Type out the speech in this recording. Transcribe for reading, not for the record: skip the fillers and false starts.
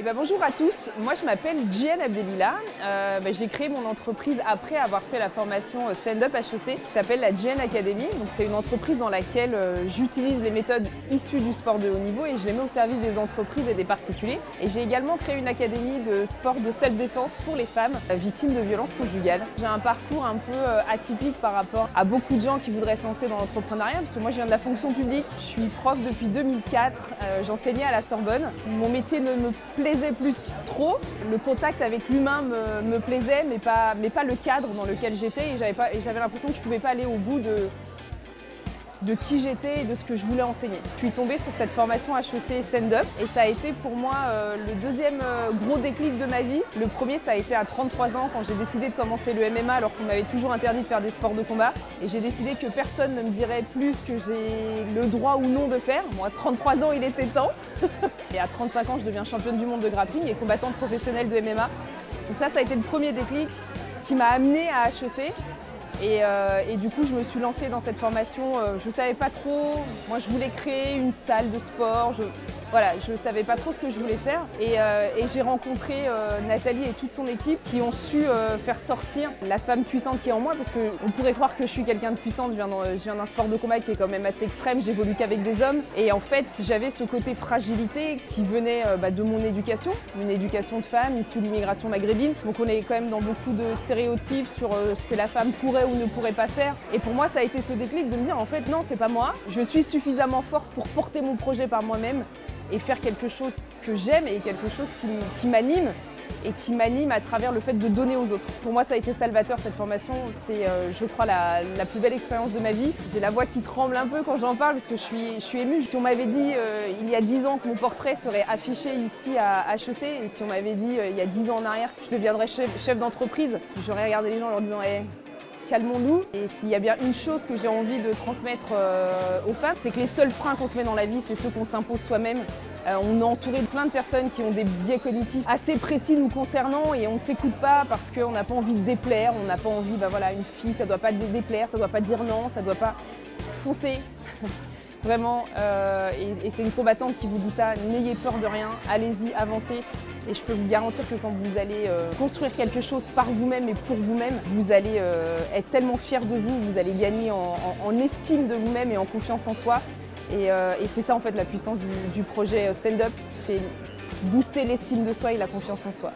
Bonjour à tous, moi je m'appelle Djiane Abdelila. J'ai créé mon entreprise après avoir fait la formation Stand-Up HEC qui s'appelle la Djiane Academy. C'est une entreprise dans laquelle j'utilise les méthodes issues du sport de haut niveau et je les mets au service des entreprises et des particuliers. Et j'ai également créé une académie de sport de self-défense pour les femmes victimes de violences conjugales. J'ai un parcours un peu atypique par rapport à beaucoup de gens qui voudraient se lancer dans l'entrepreneuriat parce que moi je viens de la fonction publique, je suis prof depuis 2004, j'enseignais à la Sorbonne. Mon métier ne me plaisait plus trop. Le contact avec l'humain me plaisait, mais pas le cadre dans lequel j'étais. Et j'avais l'impression que je ne pouvais pas aller au bout de qui j'étais et de ce que je voulais enseigner. Je suis tombée sur cette formation HEC Stand-Up et ça a été pour moi le deuxième gros déclic de ma vie. Le premier, ça a été à 33 ans quand j'ai décidé de commencer le MMA alors qu'on m'avait toujours interdit de faire des sports de combat. Et j'ai décidé que personne ne me dirait plus ce que j'ai le droit ou non de faire. Moi, 33 ans, il était temps. Et à 35 ans, je deviens championne du monde de grappling et combattante professionnelle de MMA. Donc ça a été le premier déclic qui m'a amenée à HEC. Et du coup, je me suis lancée dans cette formation. Je ne savais pas trop. Moi, je voulais créer une salle de sport. Je ne savais pas trop ce que je voulais faire. Et j'ai rencontré Nathalie et toute son équipe qui ont su faire sortir la femme puissante qui est en moi. Parce qu'on pourrait croire que je suis quelqu'un de puissant. Je viens d'un sport de combat qui est quand même assez extrême. J'évolue qu'avec des hommes. Et en fait, j'avais ce côté fragilité qui venait de mon éducation. Une éducation de femme issue de l'immigration maghrébine. Donc on est quand même dans beaucoup de stéréotypes sur ce que la femme pourrait ou ne pourrait pas faire. Et pour moi, ça a été ce déclic de me dire en fait non, c'est pas moi. Je suis suffisamment forte pour porter mon projet par moi-même et faire quelque chose que j'aime et quelque chose qui m'anime et qui m'anime à travers le fait de donner aux autres. Pour moi, ça a été salvateur cette formation. C'est, je crois, la plus belle expérience de ma vie. J'ai la voix qui tremble un peu quand j'en parle parce que je suis émue. Si on m'avait dit il y a 10 ans que mon portrait serait affiché ici à HEC et si on m'avait dit il y a 10 ans en arrière que je deviendrais chef d'entreprise, j'aurais regardé les gens en leur disant calmons-nous. Et s'il y a bien une chose que j'ai envie de transmettre aux femmes, c'est que les seuls freins qu'on se met dans la vie, c'est ceux qu'on s'impose soi-même. On est entouré de plein de personnes qui ont des biais cognitifs assez précis nous concernant et on ne s'écoute pas parce qu'on n'a pas envie de déplaire, on n'a pas envie, une fille, ça ne doit pas déplaire, ça ne doit pas dire non, ça ne doit pas foncer. Vraiment, et c'est une combattante qui vous dit ça, n'ayez peur de rien, allez-y, avancez. Et je peux vous garantir que quand vous allez construire quelque chose par vous-même et pour vous-même, vous allez être tellement fiers de vous, vous allez gagner en estime de vous-même et en confiance en soi. Et c'est ça en fait la puissance du projet Stand-Up, c'est booster l'estime de soi et la confiance en soi.